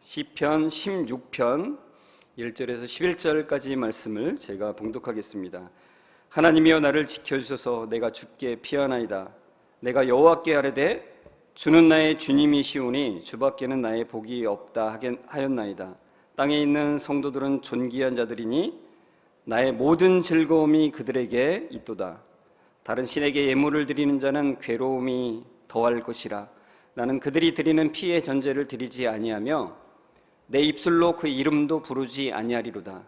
시편 16편 1절에서 11절까지 말씀을 제가 봉독하겠습니다. 하나님이여 나를 지켜주소서. 내가 주께 피하나이다. 내가 여호와께 아뢰되 주는 나의 주님이시오니 주밖에는 나의 복이 없다 하였나이다. 땅에 있는 성도들은 존귀한 자들이니 나의 모든 즐거움이 그들에게 있도다. 다른 신에게 예물을 드리는 자는 괴로움이 더할 것이라. 나는 그들이 드리는 피의 전제를 드리지 아니하며 내 입술로 그 이름도 부르지 아니하리로다.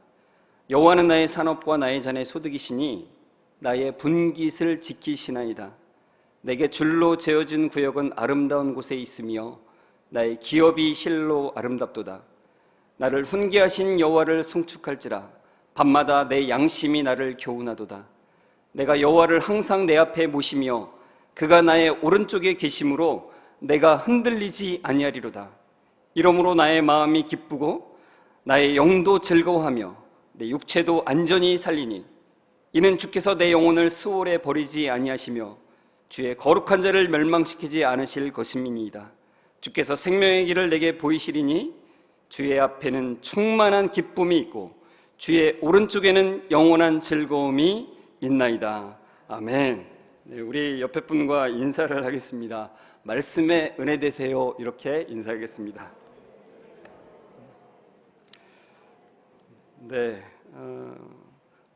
여호와는 나의 산업과 나의 잔의 소득이시니 나의 분깃을 지키시나이다. 내게 줄로 재어진 구역은 아름다운 곳에 있으며 나의 기업이 실로 아름답도다. 나를 훈계하신 여호와를 송축할지라. 밤마다 내 양심이 나를 교훈하도다. 내가 여호와를 항상 내 앞에 모시며 그가 나의 오른쪽에 계심으로 내가 흔들리지 아니하리로다. 이러므로 나의 마음이 기쁘고 나의 영도 즐거워하며 내 육체도 안전히 살리니 이는 주께서 내 영혼을 수월에 버리지 아니하시며 주의 거룩한 자를 멸망시키지 않으실 것임이니이다. 주께서 생명의 길을 내게 보이시리니 주의 앞에는 충만한 기쁨이 있고 주의 오른쪽에는 영원한 즐거움이 있나이다. 아멘. 네, 우리 옆에 분과 인사를 하겠습니다. 말씀에 은혜 되세요. 이렇게 인사하겠습니다. 네,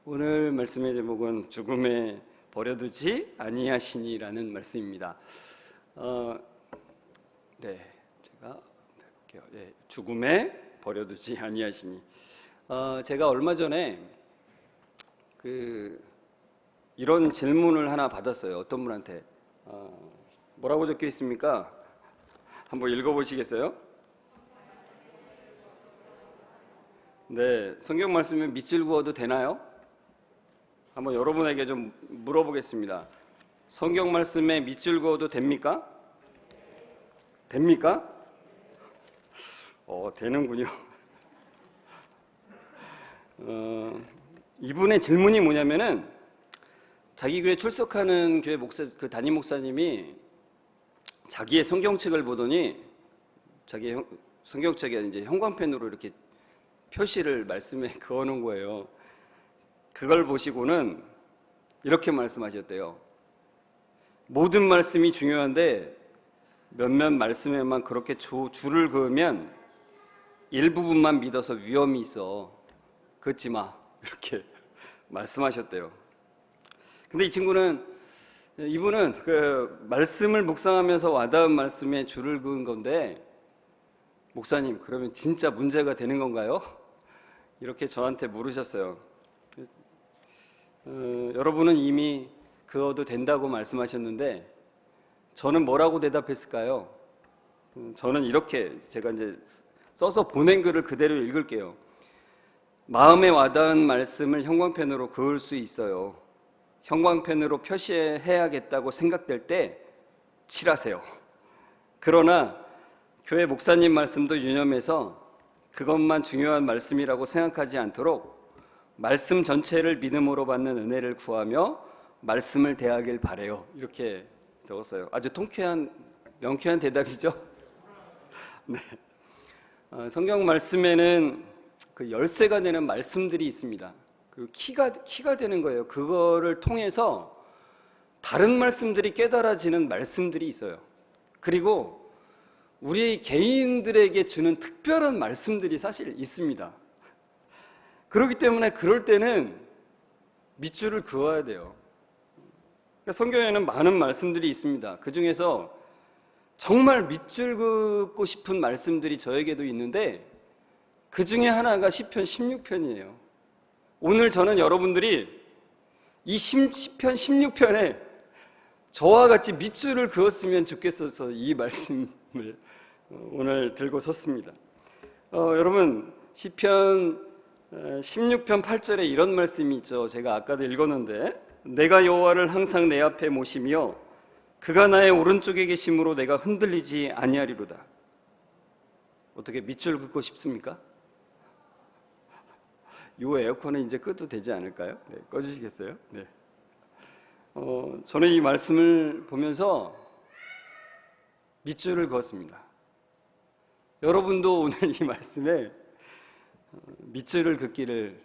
오늘 말씀의 제목은 죽음에 버려두지 아니하시니라는 말씀입니다. 네, 제가 해볼게요. 네, 죽음에 버려두지 아니하시니. 제가 얼마 전에 이런 질문을 하나 받았어요. 어떤 분한테 뭐라고 적혀 있습니까? 한번 읽어보시겠어요? 네, 성경 말씀에 밑줄 그어도 되나요? 한번 여러분에게 좀 물어보겠습니다. 성경 말씀에 밑줄 그어도 됩니까? 됩니까? 되는군요. 이분의 질문이 뭐냐면은 자기 교회 출석하는 교회 담임 목사님이 자기의 성경책을 보더니 자기 성경책에 이제 형광펜으로 이렇게 표시를 말씀에 그어놓은 거예요. 그걸 보시고는 이렇게 말씀하셨대요. 모든 말씀이 중요한데 몇몇 말씀에만 그렇게 줄을 그으면 일부분만 믿어서 위험이 있어. 긋지 마. 이렇게 말씀하셨대요. 근데 이분은 그 말씀을 묵상하면서 와닿은 말씀에 줄을 그은 건데, 목사님, 그러면 진짜 문제가 되는 건가요? 이렇게 저한테 물으셨어요. 여러분은 이미 그어도 된다고 말씀하셨는데 저는 뭐라고 대답했을까요? 저는 이렇게 제가 이제 써서 보낸 글을 그대로 읽을게요. 마음에 와닿은 말씀을 형광펜으로 그을 수 있어요. 형광펜으로 표시해야겠다고 생각될 때 칠하세요. 그러나 교회 목사님 말씀도 유념해서 그것만 중요한 말씀이라고 생각하지 않도록 말씀 전체를 믿음으로 받는 은혜를 구하며 말씀을 대하길 바래요. 이렇게 적었어요. 아주 통쾌한, 명쾌한 대답이죠. 네. 성경 말씀에는 그 열쇠가 되는 말씀들이 있습니다. 그 키가 되는 거예요. 그거를 통해서 다른 말씀들이 깨달아지는 말씀들이 있어요. 그리고 우리 개인들에게 주는 특별한 말씀들이 사실 있습니다. 그렇기 때문에 그럴 때는 밑줄을 그어야 돼요. 그러니까 성경에는 많은 말씀들이 있습니다. 그 중에서 정말 밑줄 긋고 싶은 말씀들이 저에게도 있는데 그 중에 하나가 시편 16편이에요. 오늘 저는 여러분들이 이 시편 16편에 저와 같이 밑줄을 그었으면 좋겠어서 이 말씀을 오늘 들고 섰습니다. 여러분, 시편 16편 8절에 이런 말씀이 있죠. 제가 아까도 읽었는데, 내가 여호와를 항상 내 앞에 모시며 그가 나의 오른쪽에 계심으로 내가 흔들리지 아니하리로다. 어떻게 밑줄 긋고 싶습니까? 요 에어컨은 이제 끄도 되지 않을까요? 네, 꺼주시겠어요? 네. 저는 이 말씀을 보면서 밑줄을 그었습니다. 여러분도 오늘 이 말씀에 밑줄을 긋기를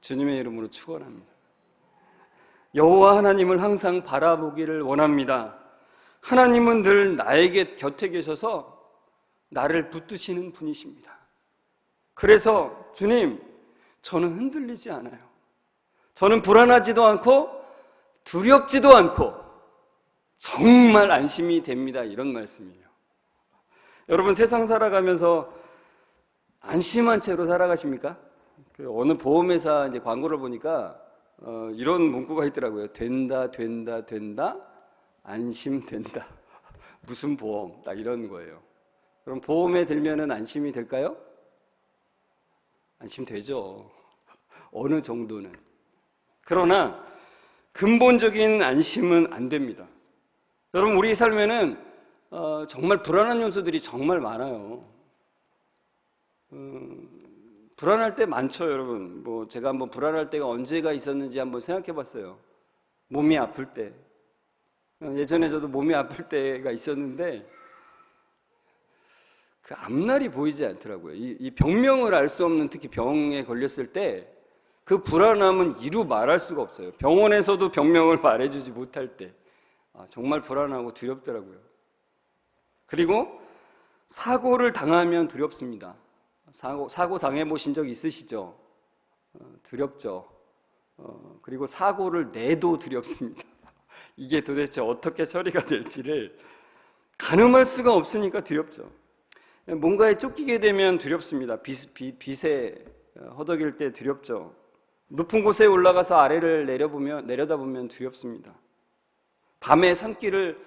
주님의 이름으로 축원합니다. 여호와 하나님을 항상 바라보기를 원합니다. 하나님은 늘 나에게 곁에 계셔서 나를 붙드시는 분이십니다. 그래서 주님, 저는 흔들리지 않아요. 저는 불안하지도 않고 두렵지도 않고 정말 안심이 됩니다. 이런 말씀이에요. 여러분, 세상 살아가면서 안심한 채로 살아가십니까? 어느 보험회사 이제 광고를 보니까 이런 문구가 있더라고요. 된다, 된다, 된다, 안심된다. 무슨 보험? 딱 이런 거예요. 그럼 보험에 들면은 안심이 될까요? 안심되죠. 어느 정도는. 그러나 근본적인 안심은 안 됩니다. 여러분, 우리 삶에는 정말 불안한 요소들이 정말 많아요. 불안할 때 많죠, 여러분. 뭐 제가 한번 불안할 때가 언제가 있었는지 한번 생각해 봤어요. 몸이 아플 때. 예전에 저도 몸이 아플 때가 있었는데 그 앞날이 보이지 않더라고요. 이 병명을 알 수 없는, 특히 병에 걸렸을 때 그 불안함은 이루 말할 수가 없어요. 병원에서도 병명을 말해주지 못할 때 정말 불안하고 두렵더라고요. 그리고 사고를 당하면 두렵습니다. 사고 당해보신 적 있으시죠? 두렵죠. 그리고 사고를 내도 두렵습니다. 이게 도대체 어떻게 처리가 될지를 가늠할 수가 없으니까 두렵죠. 뭔가에 쫓기게 되면 두렵습니다. 빛에 허덕일 때 두렵죠. 높은 곳에 올라가서 아래를 내려다보면 두렵습니다. 밤에 산길을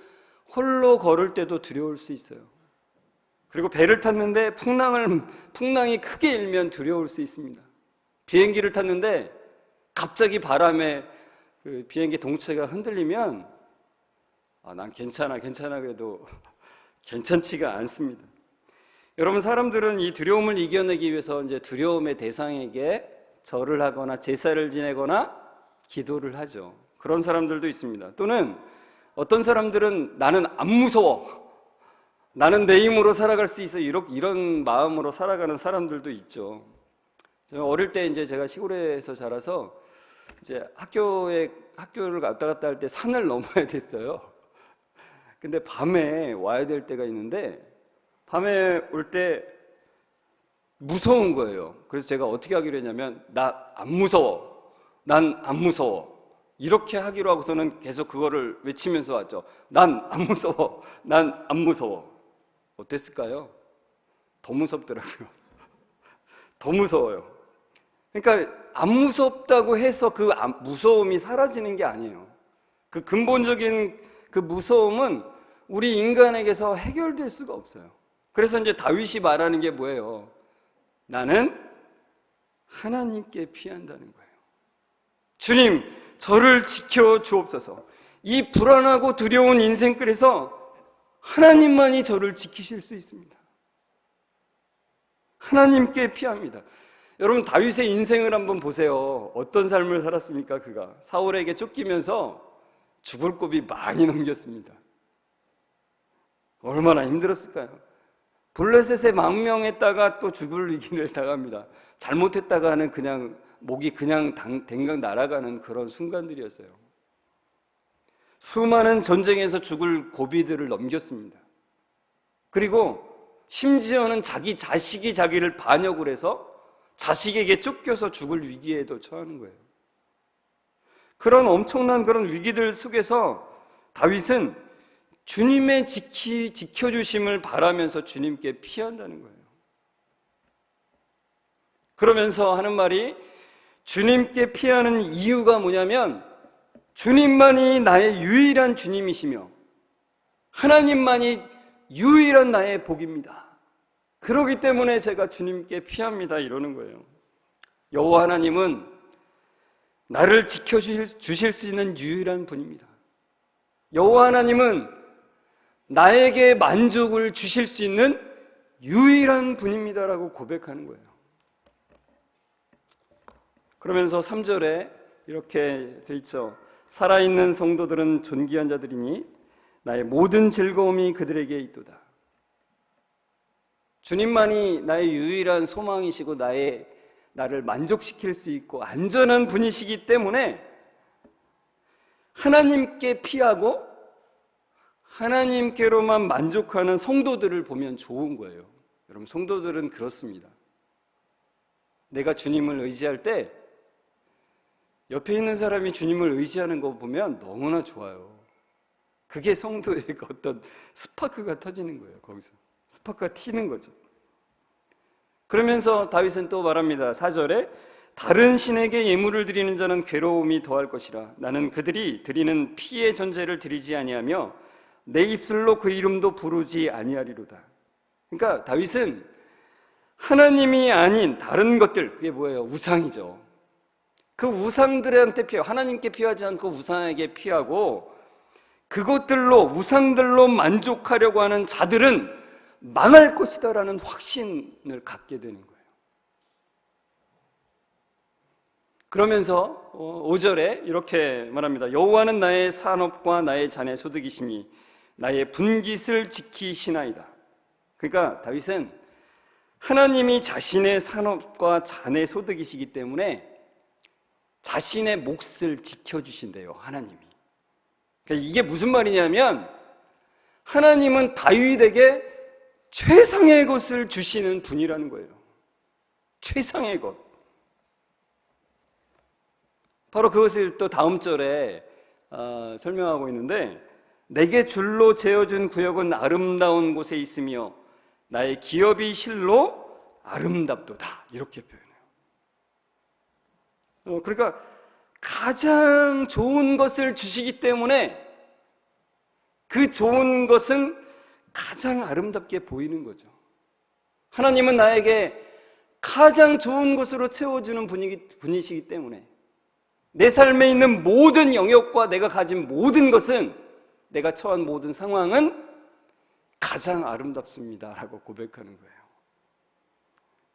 홀로 걸을 때도 두려울 수 있어요. 그리고 배를 탔는데 풍랑이 크게 일면 두려울 수 있습니다. 비행기를 탔는데 갑자기 바람에 그 비행기 동체가 흔들리면 난 괜찮아 그래도 괜찮지가 않습니다. 여러분, 사람들은 이 두려움을 이겨내기 위해서 이제 두려움의 대상에게 절을 하거나 제사를 지내거나 기도를 하죠. 그런 사람들도 있습니다. 또는 어떤 사람들은 나는 안 무서워, 나는 내 힘으로 살아갈 수 있어, 이런 마음으로 살아가는 사람들도 있죠. 어릴 때 이제 제가 시골에서 자라서 이제 학교를 왔다 갔다 할 때 산을 넘어야 됐어요. 근데 밤에 와야 될 때가 있는데 밤에 올 때 무서운 거예요. 그래서 제가 어떻게 하기로 했냐면 나 안 무서워, 난 안 무서워, 이렇게 하기로 하고서는 계속 그거를 외치면서 왔죠. 난 안 무서워, 난 안 무서워. 어땠을까요? 더 무섭더라고요. 더 무서워요. 그러니까 안 무섭다고 해서 그 무서움이 사라지는 게 아니에요. 그 근본적인 그 무서움은 우리 인간에게서 해결될 수가 없어요. 그래서 이제 다윗이 말하는 게 뭐예요? 나는 하나님께 피한다는 거예요. 주님, 저를 지켜 주옵소서. 이 불안하고 두려운 인생길에서 하나님만이 저를 지키실 수 있습니다. 하나님께 피합니다. 여러분, 다윗의 인생을 한번 보세요. 어떤 삶을 살았습니까? 그가 사울에게 쫓기면서 죽을 고비 많이 넘겼습니다. 얼마나 힘들었을까요? 블레셋에 망명했다가 또 죽을 위기를 당합니다. 잘못했다가는 그냥 목이 그냥 댕강 날아가는 그런 순간들이었어요. 수많은 전쟁에서 죽을 고비들을 넘겼습니다. 그리고 심지어는 자기 자식이 자기를 반역을 해서 자식에게 쫓겨서 죽을 위기에도 처하는 거예요. 그런 엄청난 그런 위기들 속에서 다윗은 주님의 지켜주심을 바라면서 주님께 피한다는 거예요. 그러면서 하는 말이, 주님께 피하는 이유가 뭐냐면 주님만이 나의 유일한 주님이시며 하나님만이 유일한 나의 복입니다. 그렇기 때문에 제가 주님께 피합니다, 이러는 거예요. 여호와 하나님은 나를 지켜주실 수 있는 유일한 분입니다. 여호와 하나님은 나에게 만족을 주실 수 있는 유일한 분입니다라고 고백하는 거예요. 그러면서 3절에 이렇게 돼 있죠. 살아있는 성도들은 존귀한 자들이니 나의 모든 즐거움이 그들에게 있도다. 주님만이 나의 유일한 소망이시고 나를 만족시킬 수 있고 안전한 분이시기 때문에 하나님께 피하고 하나님께로만 만족하는 성도들을 보면 좋은 거예요. 여러분, 성도들은 그렇습니다. 내가 주님을 의지할 때 옆에 있는 사람이 주님을 의지하는 거 보면 너무나 좋아요. 그게 성도의 어떤 스파크가 터지는 거예요. 거기서 스파크가 튀는 거죠. 그러면서 다윗은 또 말합니다. 4절에 다른 신에게 예물을 드리는 자는 괴로움이 더할 것이라. 나는 그들이 드리는 피의 전제를 드리지 아니하며 내 입술로 그 이름도 부르지 아니하리로다. 그러니까 다윗은 하나님이 아닌 다른 것들, 그게 뭐예요? 우상이죠. 그 우상들한테 피하고 하나님께 피하지 않고 우상에게 피하고 그것들로 우상들로 만족하려고 하는 자들은 망할 것이다라는 확신을 갖게 되는 거예요. 그러면서 5절에 이렇게 말합니다. 여호와는 나의 산업과 나의 잔의 소득이시니 나의 분깃을 지키시나이다. 그러니까 다윗은 하나님이 자신의 산업과 잔의 소득이시기 때문에 자신의 몫을 지켜주신대요. 하나님이. 그러니까 이게 무슨 말이냐면 하나님은 다윗에게 최상의 것을 주시는 분이라는 거예요. 최상의 것. 바로 그것을 또 다음 절에 설명하고 있는데 내게 줄로 재어준 구역은 아름다운 곳에 있으며 나의 기업이 실로 아름답도다. 이렇게 표현해요. 그러니까 가장 좋은 것을 주시기 때문에 그 좋은 것은 가장 아름답게 보이는 거죠. 하나님은 나에게 가장 좋은 것으로 채워주는 분이시기 때문에 내 삶에 있는 모든 영역과 내가 가진 모든 것은, 내가 처한 모든 상황은 가장 아름답습니다 라고 고백하는 거예요.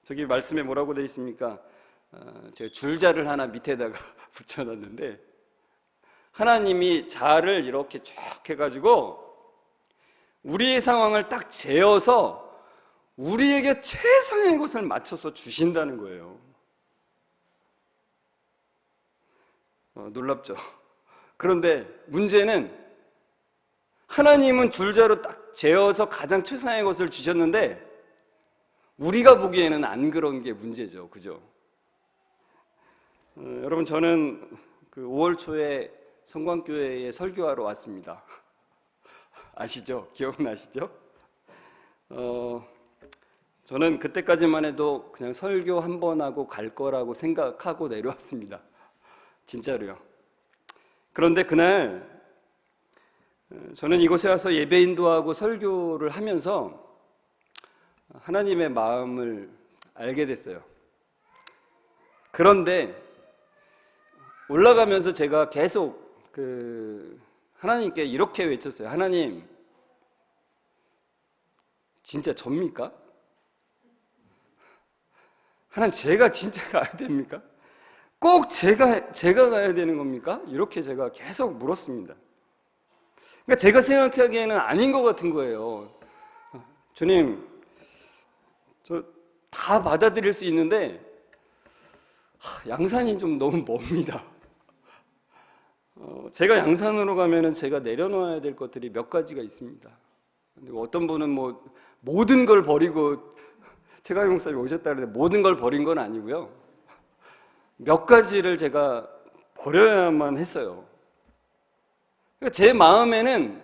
저기 말씀에 뭐라고 되어 있습니까? 제가 줄자를 하나 밑에다가 붙여놨는데 하나님이 자를 이렇게 쭉 해가지고 우리의 상황을 딱 재어서 우리에게 최상의 것을 맞춰서 주신다는 거예요. 놀랍죠? 그런데 문제는 하나님은 줄자로 딱 재어서 가장 최상의 것을 주셨는데 우리가 보기에는 안 그런 게 문제죠. 그죠? 여러분, 저는 그 5월 초에 성광교회에 설교하러 왔습니다. 아시죠? 기억나시죠? 저는 그때까지만 해도 그냥 설교 한 번 하고 갈 거라고 생각하고 내려왔습니다. 진짜로요. 그런데 그날 저는 이곳에 와서 예배 인도하고 설교를 하면서 하나님의 마음을 알게 됐어요. 그런데 올라가면서 제가 계속 하나님께 이렇게 외쳤어요. 하나님, 진짜 접니까? 하나님, 제가 진짜 가야 됩니까? 꼭 제가 가야 되는 겁니까? 이렇게 제가 계속 물었습니다. 그러니까 제가 생각하기에는 아닌 것 같은 거예요. 주님, 저 다 받아들일 수 있는데 양산이 좀 너무 멉니다. 제가 양산으로 가면은 제가 내려놓아야 될 것들이 몇 가지가 있습니다. 어떤 분은 뭐 모든 걸 버리고 최가영 목사님이 오셨다는데 모든 걸 버린 건 아니고요. 몇 가지를 제가 버려야만 했어요. 그러니까 제 마음에는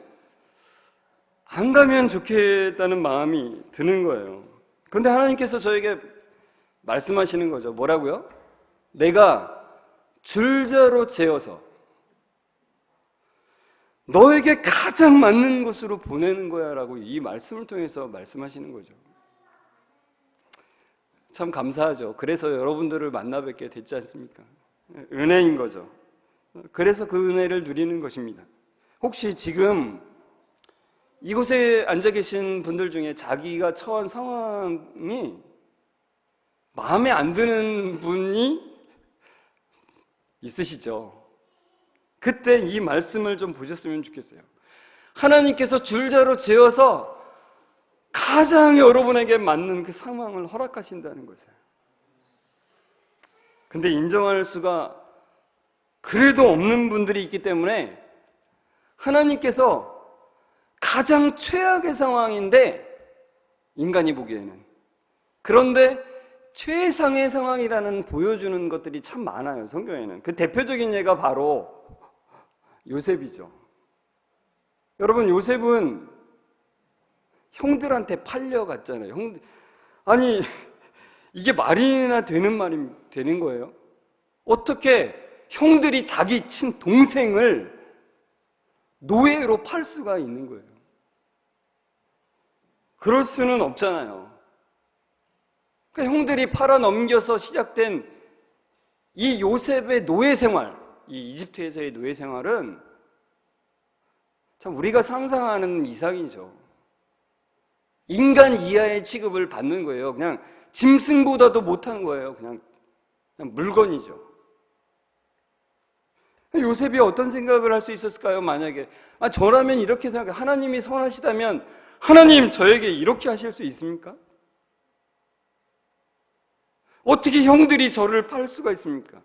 안 가면 좋겠다는 마음이 드는 거예요. 그런데 하나님께서 저에게 말씀하시는 거죠. 뭐라고요? 내가 줄자로 재어서 너에게 가장 맞는 곳으로 보내는 거야 라고 이 말씀을 통해서 말씀하시는 거죠. 참 감사하죠. 그래서 여러분들을 만나 뵙게 됐지 않습니까? 은혜인 거죠. 그래서 그 은혜를 누리는 것입니다. 혹시 지금 이곳에 앉아 계신 분들 중에 자기가 처한 상황이 마음에 안 드는 분이 있으시죠? 그때 이 말씀을 좀 보셨으면 좋겠어요. 하나님께서 줄자로 재어서 가장 여러분에게 맞는 그 상황을 허락하신다는 것을. 근데 인정할 수가 그래도 없는 분들이 있기 때문에 하나님께서 가장 최악의 상황인데, 인간이 보기에는, 그런데 최상의 상황이라는 보여주는 것들이 참 많아요, 성경에는. 그 대표적인 예가 바로 요셉이죠. 여러분, 요셉은 형들한테 팔려갔잖아요. 아니, 이게 말이나 되는 거예요? 어떻게 형들이 자기 친동생을 노예로 팔 수가 있는 거예요? 그럴 수는 없잖아요. 그러니까 형들이 팔아 넘겨서 시작된 이 요셉의 노예 생활, 이 이집트에서의 노예 생활은 참 우리가 상상하는 이상이죠. 인간 이하의 취급을 받는 거예요. 그냥 짐승보다도 못한 거예요. 그냥 물건이죠. 요셉이 어떤 생각을 할 수 있었을까요? 만약에 저라면 이렇게 생각해요. 하나님이 선하시다면 하나님 저에게 이렇게 하실 수 있습니까? 어떻게 형들이 저를 팔 수가 있습니까?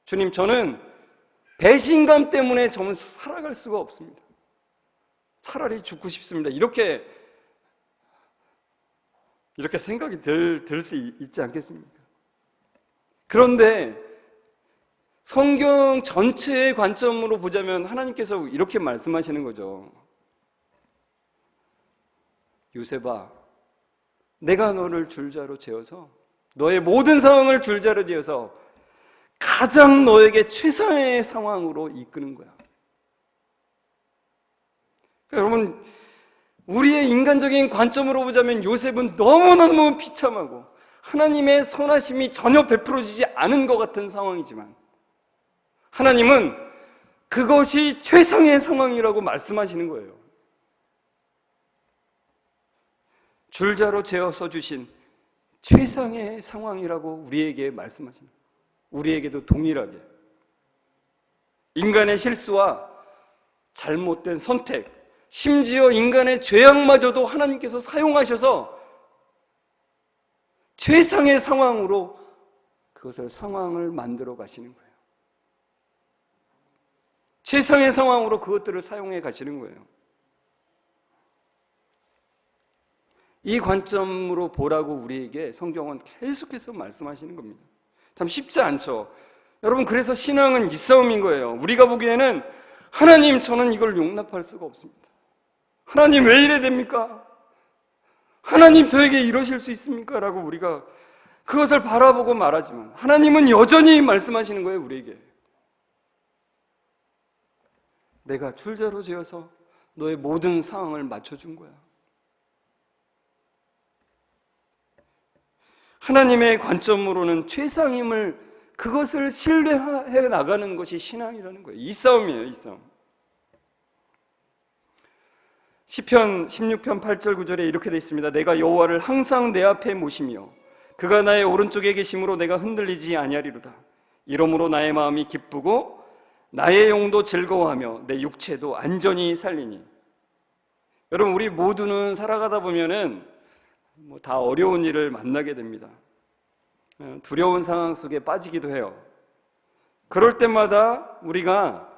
주님, 저는 배신감 때문에 저는 살아갈 수가 없습니다. 차라리 죽고 싶습니다. 이렇게 생각이 들 수 있지 않겠습니까? 그런데 성경 전체의 관점으로 보자면 하나님께서 이렇게 말씀하시는 거죠. 요셉아, 내가 너를 줄자로 재어서, 너의 모든 상황을 줄자로 재어서 가장 너에게 최상의 상황으로 이끄는 거야. 그러니까 여러분, 우리의 인간적인 관점으로 보자면 요셉은 너무너무 비참하고 하나님의 선하심이 전혀 베풀어지지 않은 것 같은 상황이지만, 하나님은 그것이 최상의 상황이라고 말씀하시는 거예요. 줄자로 재어서 주신 최상의 상황이라고 우리에게 말씀하십니다. 우리에게도 동일하게 인간의 실수와 잘못된 선택, 심지어 인간의 죄악마저도 하나님께서 사용하셔서 최상의 상황으로 그것을 상황을 만들어 가시는 거예요. 최상의 상황으로 그것들을 사용해 가시는 거예요. 이 관점으로 보라고 우리에게 성경은 계속해서 말씀하시는 겁니다. 참 쉽지 않죠. 여러분, 그래서 신앙은 이 싸움인 거예요. 우리가 보기에는 하나님, 저는 이걸 용납할 수가 없습니다. 하나님, 왜 이래 됩니까? 하나님, 저에게 이러실 수 있습니까? 라고 우리가 그것을 바라보고 말하지만 하나님은 여전히 말씀하시는 거예요, 우리에게. 내가 줄자로 재어서 너의 모든 상황을 맞춰준 거야. 하나님의 관점으로는 최상임을, 그것을 신뢰해 나가는 것이 신앙이라는 거예요. 이 싸움이에요, 이 싸움. 시편 16편 8절 9절에 이렇게 되어 있습니다. 내가 여호와를 항상 내 앞에 모시며 그가 나의 오른쪽에 계심으로 내가 흔들리지 아니하리로다. 이러므로 나의 마음이 기쁘고 나의 영도 즐거워하며 내 육체도 안전히 살리니. 여러분, 우리 모두는 살아가다 보면은 다 어려운 일을 만나게 됩니다. 두려운 상황 속에 빠지기도 해요. 그럴 때마다 우리가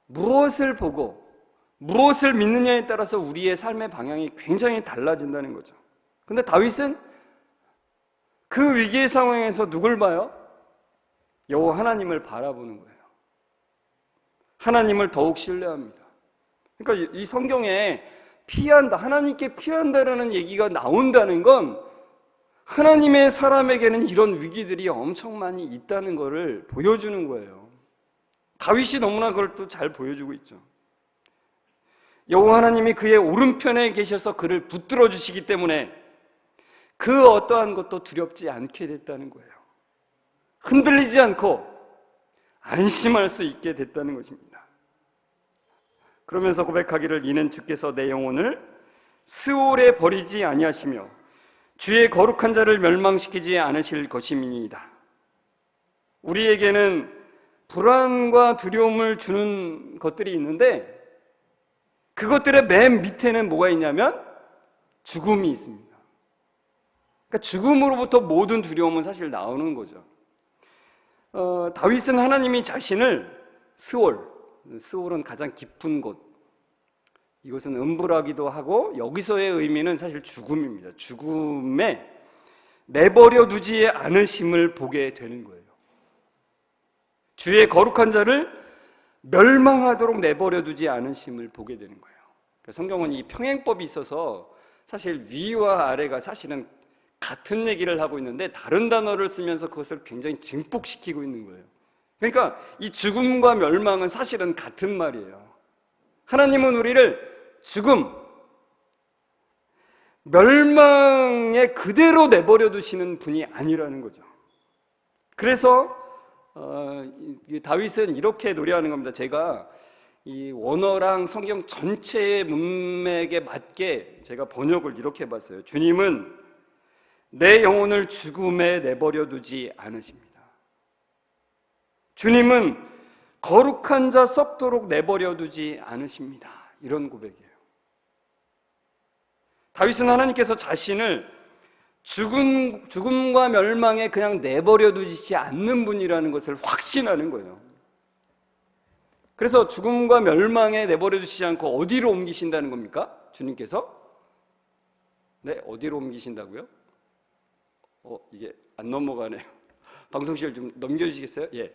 무엇을 보고 무엇을 믿느냐에 따라서 우리의 삶의 방향이 굉장히 달라진다는 거죠. 근데 다윗은 그 위기의 상황에서 누굴 봐요? 여호와 하나님을 바라보는 거예요. 하나님을 더욱 신뢰합니다. 그러니까 이 성경에 피한다, 하나님께 피한다라는 얘기가 나온다는 건 하나님의 사람에게는 이런 위기들이 엄청 많이 있다는 것을 보여주는 거예요. 다윗이 너무나 그걸 또 잘 보여주고 있죠. 여호와 하나님이 그의 오른편에 계셔서 그를 붙들어 주시기 때문에 그 어떠한 것도 두렵지 않게 됐다는 거예요. 흔들리지 않고 안심할 수 있게 됐다는 것입니다. 그러면서 고백하기를 이는 주께서 내 영혼을 스올에 버리지 아니하시며 주의 거룩한 자를 멸망시키지 않으실 것임이니이다. 우리에게는 불안과 두려움을 주는 것들이 있는데 그것들의 맨 밑에는 뭐가 있냐면 죽음이 있습니다. 그러니까 죽음으로부터 모든 두려움은 사실 나오는 거죠. 다윗은 하나님이 자신을 스올은 가장 깊은 곳, 이것은 음부라기도 하고 여기서의 의미는 사실 죽음입니다. 죽음에 내버려 두지 않으심을 보게 되는 거예요. 주의 거룩한 자를 멸망하도록 내버려 두지 않으심을 보게 되는 거예요. 성경은 이 평행법이 있어서 사실 위와 아래가 사실은 같은 얘기를 하고 있는데 다른 단어를 쓰면서 그것을 굉장히 증폭시키고 있는 거예요. 그러니까 이 죽음과 멸망은 사실은 같은 말이에요. 하나님은 우리를 죽음, 멸망에 그대로 내버려 두시는 분이 아니라는 거죠. 그래서 다윗은 이렇게 노래하는 겁니다. 제가 이 원어랑 성경 전체의 문맥에 맞게 제가 번역을 이렇게 해봤어요. 주님은 내 영혼을 죽음에 내버려 두지 않으십니다. 주님은 거룩한 자 썩도록 내버려 두지 않으십니다. 이런 고백이에요. 다윗은 하나님께서 자신을 죽음과 멸망에 그냥 내버려 두지 않는 분이라는 것을 확신하는 거예요. 그래서 죽음과 멸망에 내버려 두시지 않고 어디로 옮기신다는 겁니까? 주님께서? 네, 어디로 옮기신다고요? 이게 안 넘어가네요. 방송실 좀 넘겨주시겠어요? 예.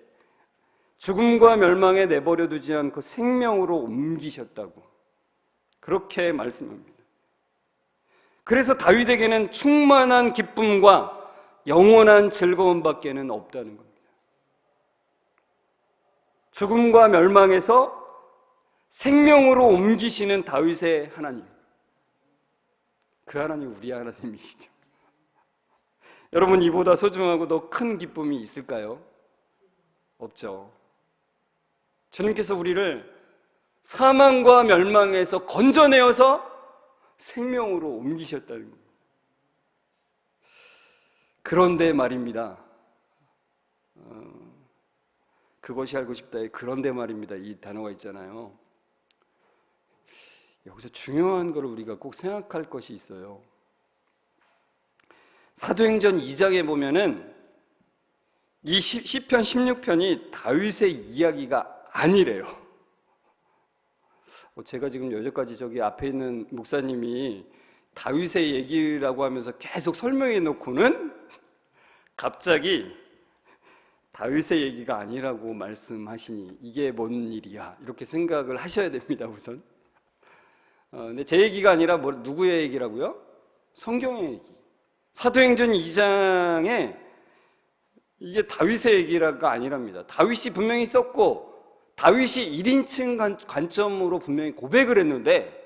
죽음과 멸망에 내버려 두지 않고 생명으로 옮기셨다고 그렇게 말씀합니다. 그래서 다윗에게는 충만한 기쁨과 영원한 즐거움밖에는 없다는 겁니다. 죽음과 멸망에서 생명으로 옮기시는 다윗의 하나님, 그 하나님 우리 하나님이시죠. 여러분, 이보다 소중하고 더 큰 기쁨이 있을까요? 없죠. 주님께서 우리를 사망과 멸망에서 건져내어서 생명으로 옮기셨다는 겁니다. 그런데 말입니다. 그것이 알고 싶다에 그런데 말입니다. 이 단어가 있잖아요. 여기서 중요한 걸 우리가 꼭 생각할 것이 있어요. 사도행전 2장에 보면은 이 시편 16편이 다윗의 이야기가 아니래요. 제가 지금 여기까지 저기 앞에 있는 목사님이 다윗의 얘기라고 하면서 계속 설명해 놓고는 갑자기 다윗의 얘기가 아니라고 말씀하시니 이게 뭔 일이야, 이렇게 생각을 하셔야 됩니다. 우선 근데 제 얘기가 아니라 누구의 얘기라고요? 성경의 얘기. 사도행전 2장에 이게 다윗의 얘기가 아니랍니다. 다윗이 분명히 썼고 다윗이 1인칭 관점으로 분명히 고백을 했는데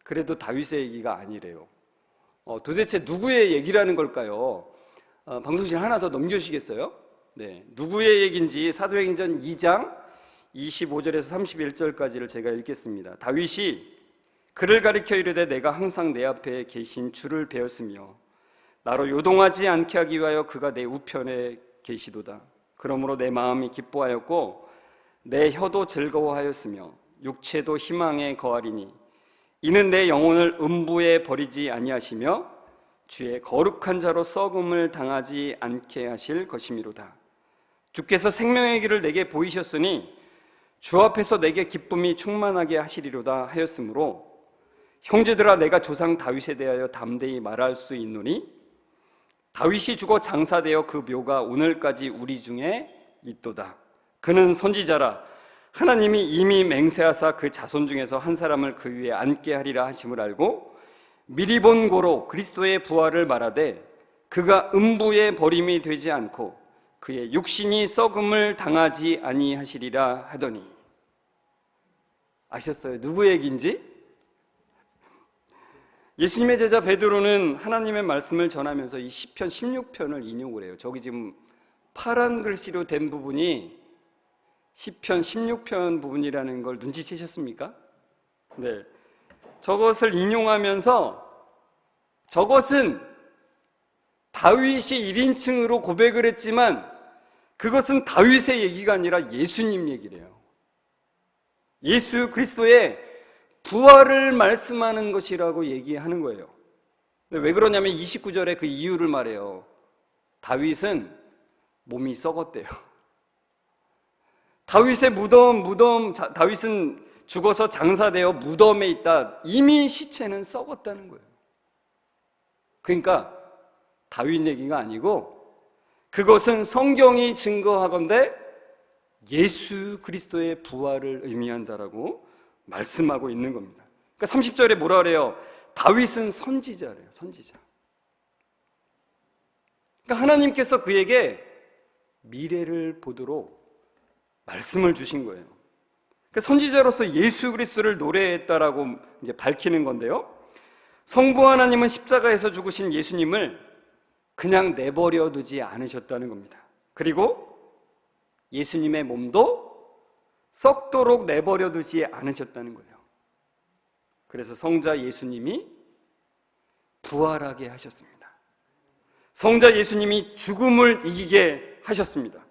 그래도 다윗의 얘기가 아니래요. 도대체 누구의 얘기라는 걸까요? 방송실 하나 더 넘겨주시겠어요? 네, 누구의 얘기인지 사도행전 2장 25절에서 31절까지를 제가 읽겠습니다. 다윗이 그를 가리켜 이르되 내가 항상 내 앞에 계신 주를 배웠으며 나로 요동하지 않게 하기 위하여 그가 내 우편에 계시도다. 그러므로 내 마음이 기뻐하였고 내 혀도 즐거워하였으며 육체도 희망에 거하리니 이는 내 영혼을 음부에 버리지 아니하시며 주의 거룩한 자로 썩음을 당하지 않게 하실 것이미로다. 주께서 생명의 길을 내게 보이셨으니 주 앞에서 내게 기쁨이 충만하게 하시리로다 하였으므로 형제들아 내가 조상 다윗에 대하여 담대히 말할 수 있노니 다윗이 죽어 장사되어 그 묘가 오늘까지 우리 중에 있도다. 그는 선지자라 하나님이 이미 맹세하사 그 자손 중에서 한 사람을 그 위에 앉게 하리라 하심을 알고 미리 본 고로 그리스도의 부활을 말하되 그가 음부에 버림이 되지 않고 그의 육신이 썩음을 당하지 아니하시리라 하더니. 아셨어요? 누구 얘기인지? 예수님의 제자 베드로는 하나님의 말씀을 전하면서 이 시편 16편을 인용을 해요. 저기 지금 파란 글씨로 된 부분이 시편 16편 부분이라는 걸 눈치채셨습니까? 네, 저것을 인용하면서 저것은 다윗이 1인칭으로 고백을 했지만 그것은 다윗의 얘기가 아니라 예수님 얘기래요. 예수 그리스도의 부활을 말씀하는 것이라고 얘기하는 거예요. 왜 그러냐면 29절에 그 이유를 말해요. 다윗은 몸이 썩었대요. 다윗의 다윗은 죽어서 장사되어 무덤에 있다. 이미 시체는 썩었다는 거예요. 그러니까 다윗 얘기가 아니고 그것은 성경이 증거하건대 예수 그리스도의 부활을 의미한다라고 말씀하고 있는 겁니다. 그러니까 30절에 뭐라 그래요? 다윗은 선지자래요. 선지자. 그러니까 하나님께서 그에게 미래를 보도록 말씀을 주신 거예요. 그러니까 선지자로서 예수 그리스도를 노래했다라고 이제 밝히는 건데요. 성부 하나님은 십자가에서 죽으신 예수님을 그냥 내버려 두지 않으셨다는 겁니다. 그리고 예수님의 몸도 썩도록 내버려 두지 않으셨다는 거예요. 그래서 성자 예수님이 부활하게 하셨습니다. 성자 예수님이 죽음을 이기게 하셨습니다.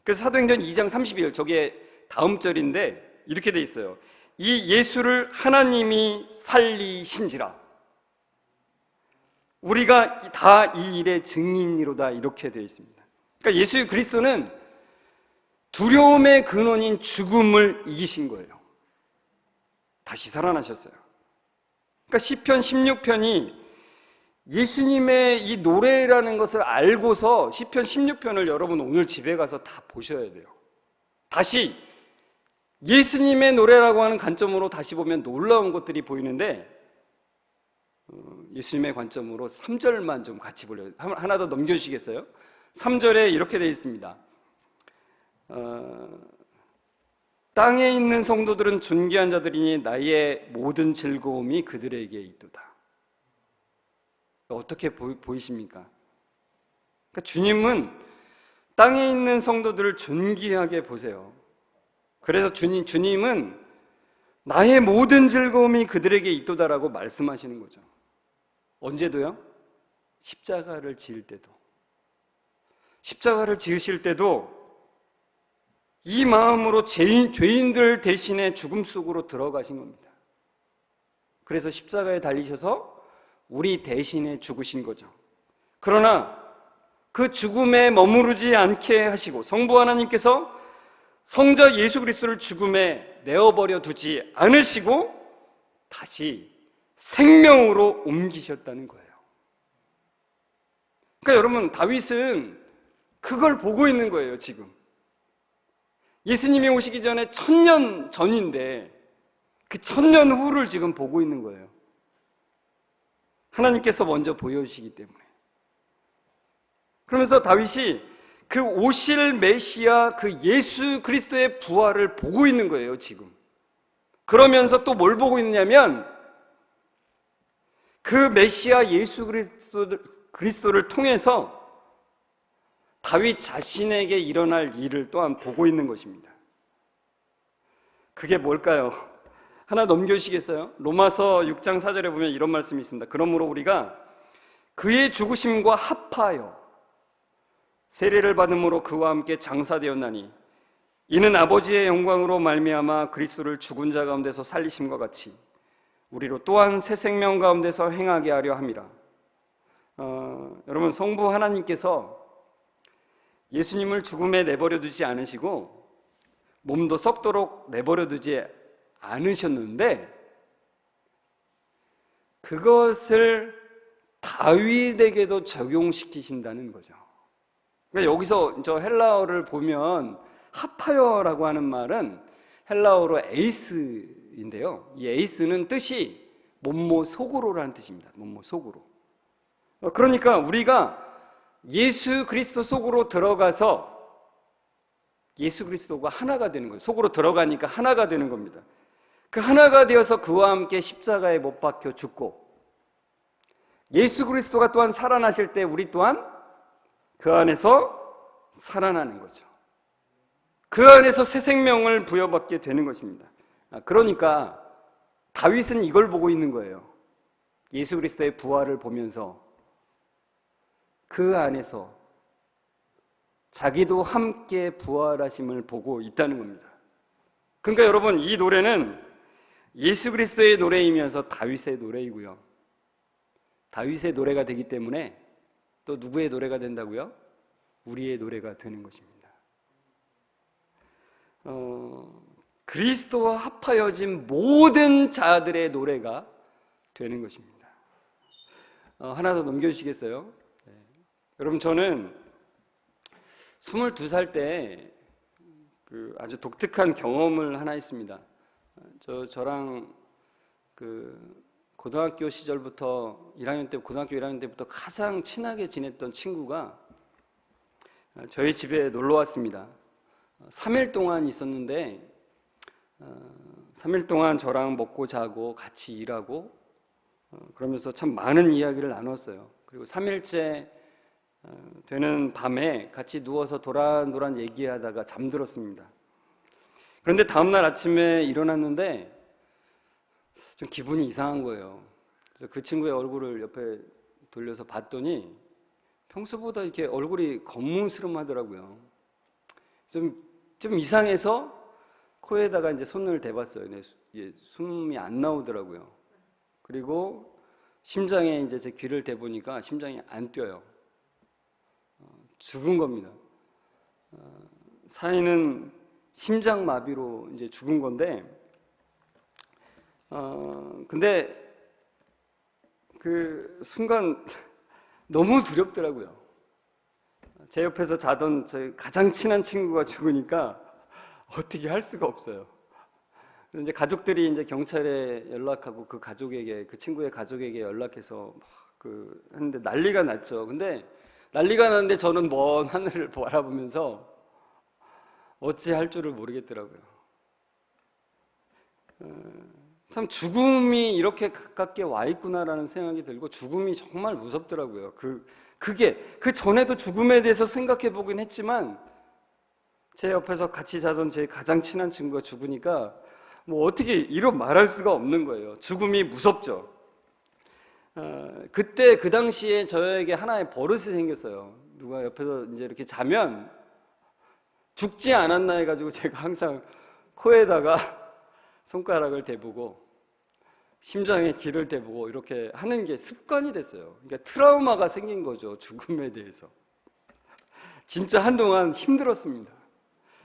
그래서 사도행전 2장 32절, 저게 다음 절인데 이렇게 돼 있어요. 이 예수를 하나님이 살리신지라 우리가 다 이 일의 증인이로다, 이렇게 되어 있습니다. 그러니까 예수 그리스도는 두려움의 근원인 죽음을 이기신 거예요. 다시 살아나셨어요. 그러니까 시편 16편이 예수님의 이 노래라는 것을 알고서 시편 16편을 여러분 오늘 집에 가서 다 보셔야 돼요. 다시 예수님의 노래라고 하는 관점으로 다시 보면 놀라운 것들이 보이는데, 예수님의 관점으로 3절만 좀 같이 보려요. 하나 더 넘겨주시겠어요? 3절에 이렇게 되어 있습니다. 땅에 있는 성도들은 존귀한 자들이니 나의 모든 즐거움이 그들에게 있도다. 어떻게 보이십니까? 그러니까 주님은 땅에 있는 성도들을 존귀하게 보세요. 그래서 주님은 나의 모든 즐거움이 그들에게 있도다라고 말씀하시는 거죠. 언제도요? 십자가를 지을 때도. 십자가를 지으실 때도 이 마음으로 죄인들 대신에 죽음 속으로 들어가신 겁니다. 그래서 십자가에 달리셔서 우리 대신에 죽으신 거죠. 그러나 그 죽음에 머무르지 않게 하시고 성부 하나님께서 성자 예수 그리스도를 죽음에 내어버려 두지 않으시고 다시 생명으로 옮기셨다는 거예요. 그러니까 여러분, 다윗은 그걸 보고 있는 거예요. 지금 예수님이 오시기 전에 1000년 전인데 그 1000년 후를 지금 보고 있는 거예요. 하나님께서 먼저 보여주시기 때문에. 그러면서 다윗이 그 오실 메시아, 그 예수 그리스도의 부활을 보고 있는 거예요. 지금 그러면서 또 뭘 보고 있냐면 그 메시아 예수 그리스도를 통해서 다윗 자신에게 일어날 일을 또한 보고 있는 것입니다. 그게 뭘까요? 하나 넘겨주시겠어요? 로마서 6장 4절에 보면 이런 말씀이 있습니다. 그러므로 우리가 그의 죽으심과 합하여 세례를 받음으로 그와 함께 장사되었나니 이는 아버지의 영광으로 말미암아 그리스도를 죽은 자 가운데서 살리심과 같이 우리로 또한 새 생명 가운데서 행하게 하려 함이라. 여러분, 성부 하나님께서 예수님을 죽음에 내버려 두지 않으시고 몸도 썩도록 내버려 두지 않으셨는데 그것을 다윗에게도 적용시키신다는 거죠. 그러니까 여기서 저 헬라어를 보면 하파여라고 하는 말은 헬라어로 에이스인데요. 이 에이스는 뜻이 몸모 속으로라는 뜻입니다. 몸모 속으로. 그러니까 우리가 예수 그리스도 속으로 들어가서 예수 그리스도가 하나가 되는 거예요. 속으로 들어가니까 하나가 되는 겁니다. 그 하나가 되어서 그와 함께 십자가에 못 박혀 죽고 예수 그리스도가 또한 살아나실 때 우리 또한 그 안에서 살아나는 거죠. 그 안에서 새 생명을 부여받게 되는 것입니다. 그러니까 다윗은 이걸 보고 있는 거예요. 예수 그리스도의 부활을 보면서 그 안에서 자기도 함께 부활하심을 보고 있다는 겁니다. 그러니까 여러분, 이 노래는 예수 그리스도의 노래이면서 다윗의 노래이고요. 다윗의 노래가 되기 때문에 또 누구의 노래가 된다고요? 우리의 노래가 되는 것입니다. 그리스도와 합하여진 모든 자들의 노래가 되는 것입니다. 하나 더 넘겨주시겠어요? 네. 여러분, 저는 22살 때 아주 독특한 경험을 하나 했습니다. 저랑 고등학교 시절부터 고등학교 1학년 때부터 가장 친하게 지냈던 친구가 저희 집에 놀러 왔습니다. 3일 동안 있었는데 3일 동안 저랑 먹고 자고 같이 일하고 그러면서 참 많은 이야기를 나눴어요. 그리고 3일째 되는 밤에 같이 누워서 도란도란 얘기하다가 잠들었습니다. 그런데 다음날 아침에 일어났는데 좀 기분이 이상한 거예요. 그래서 그 친구의 얼굴을 옆에 돌려서 봤더니 평소보다 이렇게 얼굴이 거무스름하더라고요. 좀 이상해서 코에다가 이제 손을 대봤어요. 숨이 안 나오더라고요. 그리고 심장에 이제 제 귀를 대보니까 심장이 안 뛰어요. 죽은 겁니다. 사인은 심장마비로 이제 죽은 건데, 근데 그 순간 너무 두렵더라고요. 제 옆에서 자던 제 가장 친한 친구가 죽으니까 어떻게 할 수가 없어요. 이제 가족들이 이제 경찰에 연락하고 그 친구의 가족에게 연락해서 했는데 난리가 났죠. 근데 난리가 났는데 저는 먼 하늘을 바라보면서 어찌 할 줄을 모르겠더라고요. 참 죽음이 이렇게 가깝게 와 있구나라는 생각이 들고 죽음이 정말 무섭더라고요. 그 전에도 죽음에 대해서 생각해 보긴 했지만 제 옆에서 같이 자던 제 가장 친한 친구가 죽으니까 뭐 어떻게 이루 말할 수가 없는 거예요. 죽음이 무섭죠. 그때 그 당시에 저에게 하나의 버릇이 생겼어요. 누가 옆에서 이제 이렇게 자면 죽지 않았나 해가지고 제가 항상 코에다가 손가락을 대보고 심장에 귀를 대보고 이렇게 하는 게 습관이 됐어요. 그러니까 트라우마가 생긴 거죠. 죽음에 대해서. 진짜 한동안 힘들었습니다.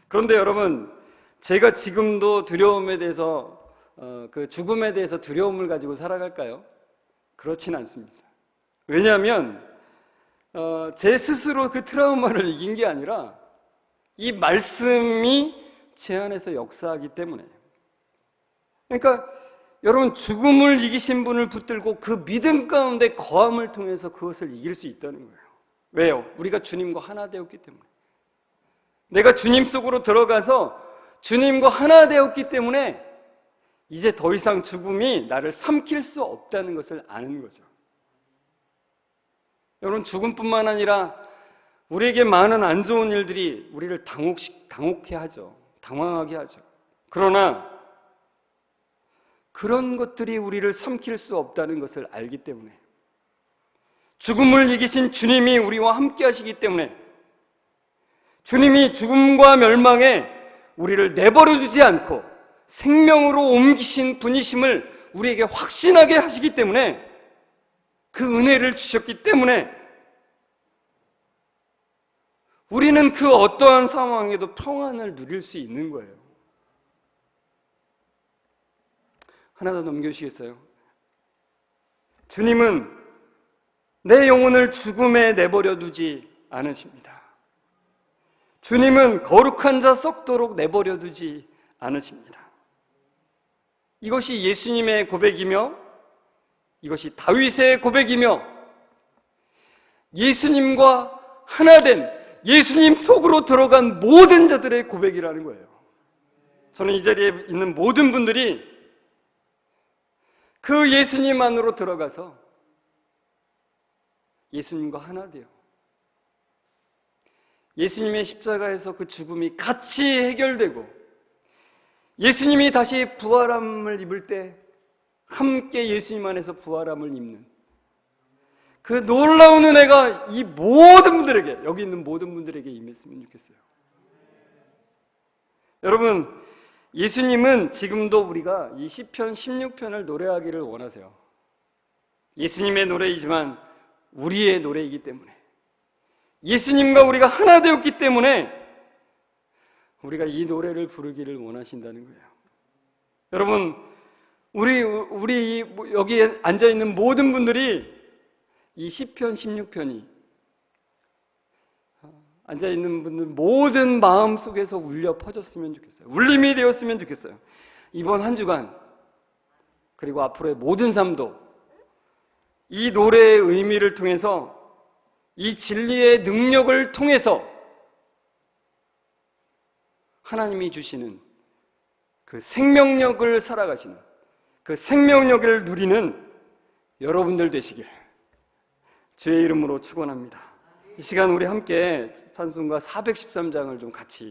그런데 여러분, 제가 지금도 두려움에 대해서 그 죽음에 대해서 두려움을 가지고 살아갈까요? 그렇진 않습니다. 왜냐하면 제 스스로 그 트라우마를 이긴 게 아니라 이 말씀이 제 안에서 역사하기 때문에. 그러니까 여러분, 죽음을 이기신 분을 붙들고 그 믿음 가운데 거함을 통해서 그것을 이길 수 있다는 거예요. 왜요? 우리가 주님과 하나 되었기 때문에. 내가 주님 속으로 들어가서 주님과 하나 되었기 때문에 이제 더 이상 죽음이 나를 삼킬 수 없다는 것을 아는 거죠. 여러분, 죽음뿐만 아니라 우리에게 많은 안 좋은 일들이 우리를 당혹해 하죠. 당황하게 하죠. 그러나 그런 것들이 우리를 삼킬 수 없다는 것을 알기 때문에, 죽음을 이기신 주님이 우리와 함께 하시기 때문에, 주님이 죽음과 멸망에 우리를 내버려 두지 않고 생명으로 옮기신 분이심을 우리에게 확신하게 하시기 때문에, 그 은혜를 주셨기 때문에 우리는 그 어떠한 상황에도 평안을 누릴 수 있는 거예요. 하나 더 넘겨주시겠어요? 주님은 내 영혼을 죽음에 내버려 두지 않으십니다. 주님은 거룩한 자 썩도록 내버려 두지 않으십니다. 이것이 예수님의 고백이며 이것이 다윗의 고백이며 예수님과 하나 된 예수님 속으로 들어간 모든 자들의 고백이라는 거예요. 저는 이 자리에 있는 모든 분들이 그 예수님 안으로 들어가서 예수님과 하나 돼요. 예수님의 십자가에서 그 죽음이 같이 해결되고 예수님이 다시 부활함을 입을 때 함께 예수님 안에서 부활함을 입는 그 놀라운 은혜가 이 모든 분들에게, 여기 있는 모든 분들에게 임했으면 좋겠어요. 여러분, 예수님은 지금도 우리가 이 시편 16편을 노래하기를 원하세요. 예수님의 노래이지만 우리의 노래이기 때문에, 예수님과 우리가 하나 되었기 때문에 우리가 이 노래를 부르기를 원하신다는 거예요. 여러분, 우리 여기에 앉아있는 모든 분들이 이 시편 16편이 앉아있는 분들 모든 마음 속에서 울려 퍼졌으면 좋겠어요. 울림이 되었으면 좋겠어요. 이번 한 주간 그리고 앞으로의 모든 삶도 이 노래의 의미를 통해서, 이 진리의 능력을 통해서 하나님이 주시는 그 생명력을 살아가시는, 그 생명력을 누리는 여러분들 되시길 주의 이름으로 축원합니다. 이 시간 우리 함께 찬송가 413장을 좀 같이